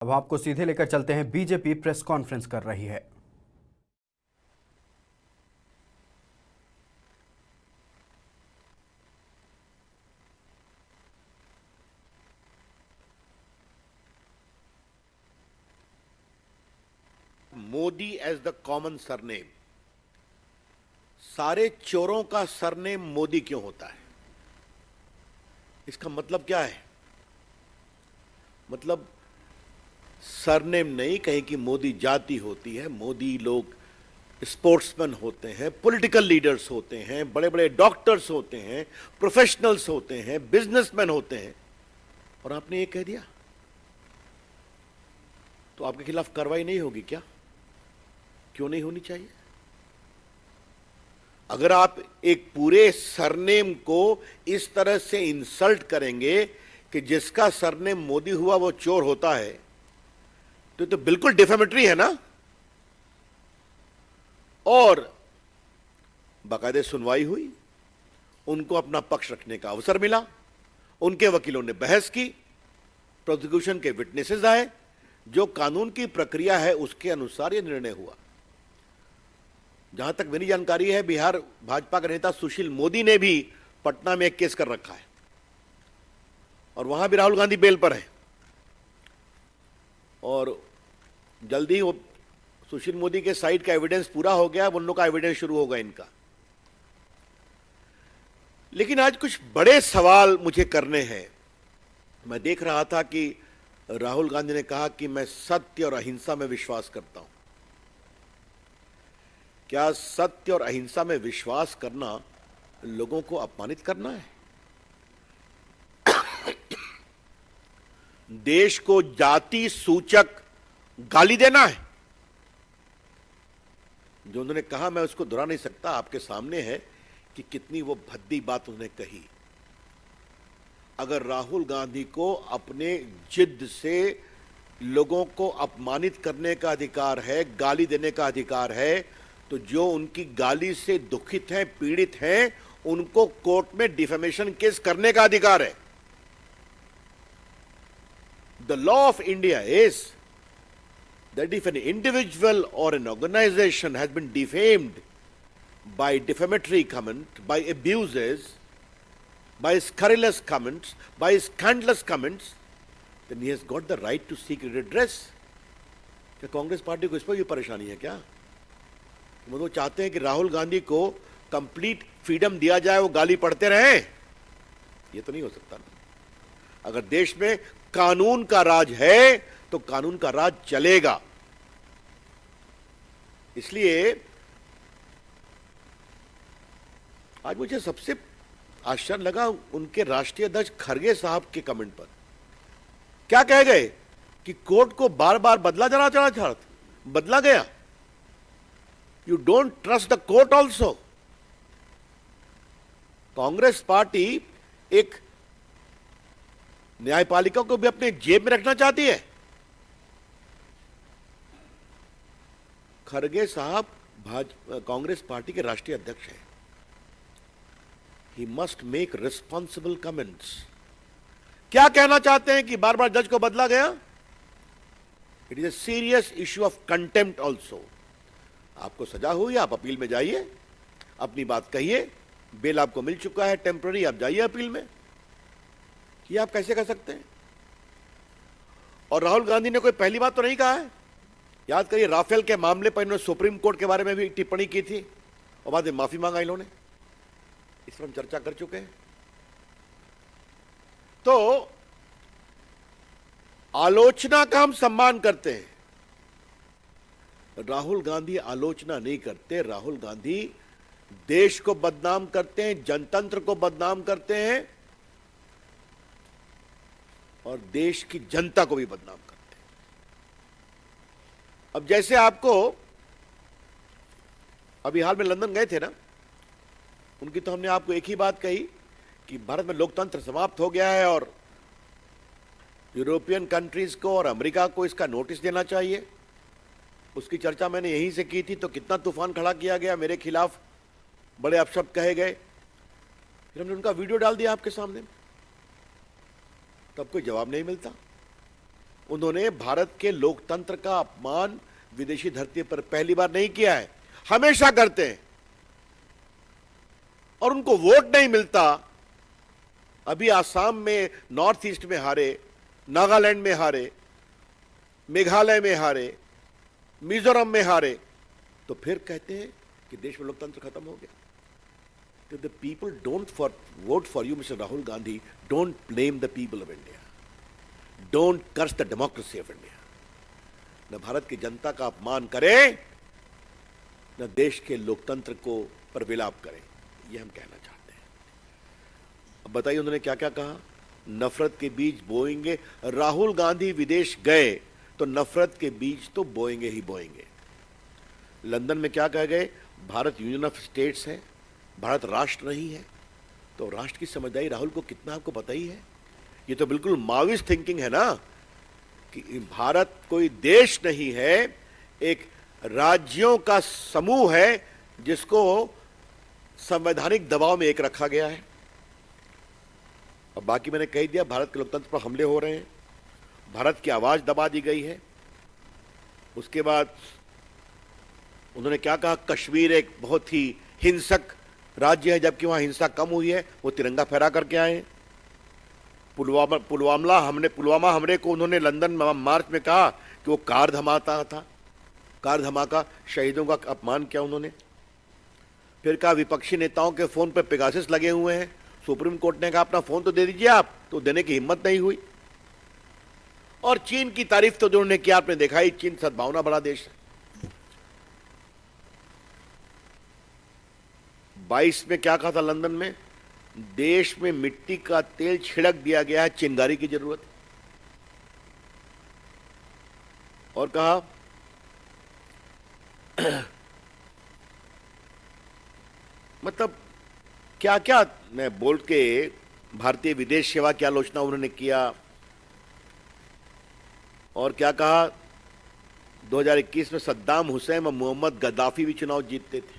अब आपको सीधे लेकर चलते हैं, बीजेपी प्रेस कॉन्फ्रेंस कर रही है। Modi as the common surname. सारे चोरों का सरनेम मोदी क्यों होता है? इसका मतलब क्या है? मतलब सरनेम नहीं, कहीं की मोदी जाति होती है, मोदी लोग स्पोर्ट्समैन होते हैं, पॉलिटिकल लीडर्स होते हैं, बड़े बड़े डॉक्टर्स होते हैं, प्रोफेशनल्स होते हैं, बिजनेसमैन होते हैं, और आपने ये कह दिया तो आपके खिलाफ कार्रवाई नहीं होगी क्या? क्यों नहीं होनी चाहिए? अगर आप एक पूरे सरनेम को इस तरह से इंसल्ट करेंगे कि जिसका सरनेम मोदी हुआ वो चोर होता है, तो बिल्कुल डिफेमेटरी है ना। और बाकायदे सुनवाई हुई, उनको अपना पक्ष रखने का अवसर मिला, उनके वकीलों ने बहस की, प्रोसिक्यूशन के विटनेसेस आए, जो कानून की प्रक्रिया है उसके अनुसार यह निर्णय हुआ। जहां तक मेरी जानकारी है, बिहार भाजपा के नेता सुशील मोदी ने भी पटना में एक केस कर रखा है, और वहां भी राहुल गांधी बेल पर है, और जल्दी ही वो सुशील मोदी के साइड का एविडेंस पूरा हो गया, उन लोगों का एविडेंस शुरू होगा इनका। लेकिन आज कुछ बड़े सवाल मुझे करने हैं। मैं देख रहा था कि राहुल गांधी ने कहा कि मैं सत्य और अहिंसा में विश्वास करता हूं। क्या सत्य और अहिंसा में विश्वास करना लोगों को अपमानित करना है? देश को जाति सूचक गाली देना है? जो उन्होंने कहा मैं उसको दोहरा नहीं सकता, आपके सामने है कि कितनी वो भद्दी बात उन्होंने कही। अगर राहुल गांधी को अपने जिद से लोगों को अपमानित करने का अधिकार है, गाली देने का अधिकार है, तो जो उनकी गाली से दुखित हैं, पीड़ित हैं, उनको कोर्ट में डिफेमेशन केस करने का अधिकार है। The law of India is that if an individual or an organization has been defamed by defamatory comment, by abuses, by scurrilous comments, by scandalous comments, then he has got the right to seek redress. क्या Congress party को इस पर भी परेशानी है क्या? वो तो चाहते हैं कि राहुल गांधी को कंप्लीट फ्रीडम दिया जाए, वो गाली पढ़ते रहे? ये तो नहीं हो सकता ना। अगर देश में कानून का राज है तो कानून का राज चलेगा। इसलिए आज मुझे सबसे आश्चर्य लगा उनके राष्ट्रीय अध्यक्ष खरगे साहब के कमेंट पर। क्या कह गए कि कोर्ट को बार बार बदला गया। You don't trust the court also. Congress party एक न्यायपालिका को भी अपने जेब में रखना चाहती है। खरगे साहब कांग्रेस पार्टी के राष्ट्रीय अध्यक्ष हैं। He must make responsible comments. क्या कहना चाहते हैं कि बार बार जज को बदला गया? It is a serious issue of contempt also. आपको सजा हुई, आप अपील में जाइए, अपनी बात कहिए, बेल आपको मिल चुका है टेम्पररी, आप जाइए अपील में। ये आप कैसे कर सकते हैं? और राहुल गांधी ने कोई पहली बात तो नहीं कहा है। याद करिए, राफेल के मामले पर इन्होंने सुप्रीम कोर्ट के बारे में भी टिप्पणी की थी और बाद में माफी मांगा इन्होंने। इस पर हम चर्चा कर चुके हैं। तो आलोचना का हम सम्मान करते हैं, राहुल गांधी आलोचना नहीं करते। राहुल गांधी देश को बदनाम करते हैं, जनतंत्र को बदनाम करते हैं, और देश की जनता को भी बदनाम करते हैं। अब जैसे आपको अभी हाल में लंदन गए थे ना, उनकी तो हमने आपको एक ही बात कही कि भारत में लोकतंत्र समाप्त हो गया है और यूरोपियन कंट्रीज को और अमेरिका को इसका नोटिस देना चाहिए। उसकी चर्चा मैंने यहीं से की थी, तो कितना तूफान खड़ा किया गया, मेरे खिलाफ बड़े अपशब्द कहे गए। फिर हमने उनका वीडियो डाल दिया आपके सामने, तब कोई जवाब नहीं मिलता। उन्होंने भारत के लोकतंत्र का अपमान विदेशी धरती पर पहली बार नहीं किया है, हमेशा करते हैं और उनको वोट नहीं मिलता। अभी आसाम में, नॉर्थ ईस्ट में हारे, नागालैंड में हारे, मेघालय में हारे, मिजोरम में हारे, तो फिर कहते हैं कि देश में लोकतंत्र खत्म हो गया। तो the people don't vote for you mister Rahul Gandhi, don't blame the people of India, don't curse the democracy of India. न भारत की जनता का अपमान करें, न देश के लोकतंत्र को पर विलाप करें, यह हम कहना चाहते हैं। अब बताइए उन्होंने क्या क्या कहा। नफरत के बीज बोएंगे। राहुल गांधी विदेश गए तो नफरत के बीज तो बोएंगे ही बोएंगे। लंदन में क्या कह गए, भारत यूनियन ऑफ स्टेट्स है, भारत राष्ट्र नहीं है। तो राष्ट्र की समझदारी राहुल को कितना आपको पता ही है। ये तो बिल्कुल माओइस्ट थिंकिंग है ना, कि भारत कोई देश नहीं है, एक राज्यों का समूह है जिसको संवैधानिक दबाव में एक रखा गया है। और बाकी मैंने कह दिया, भारत के लोकतंत्र पर हमले हो रहे हैं, भारत की आवाज दबा दी गई है। उसके बाद उन्होंने क्या कहा, कश्मीर एक बहुत ही हिंसक राज्य है, जबकि वहां हिंसा कम हुई है, वो तिरंगा फहरा करके आए हैं। पुलवामा हमले को उन्होंने लंदन मार्च में कहा कि वो कार धमाका था, कार धमाका, शहीदों का अपमान किया उन्होंने। फिर कहा विपक्षी नेताओं के फोन पर पेगासस लगे हुए हैं, सुप्रीम कोर्ट ने कहा अपना फोन तो दे दीजिए आप, तो देने की हिम्मत नहीं हुई। और चीन की तारीफ तो जो उन्होंने किया, आपने देखा ही, चीन सद्भावना बड़ा देश है। 22 में क्या कहा था लंदन में, देश में मिट्टी का तेल छिड़क दिया गया है, चिंगारी की जरूरत। और कहा मतलब क्या क्या मैं बोल के भारतीय विदेश सेवा की आलोचना उन्होंने किया। और क्या कहा, 2021 में सद्दाम हुसैन और मोहम्मद गद्दाफी भी चुनाव जीतते थे।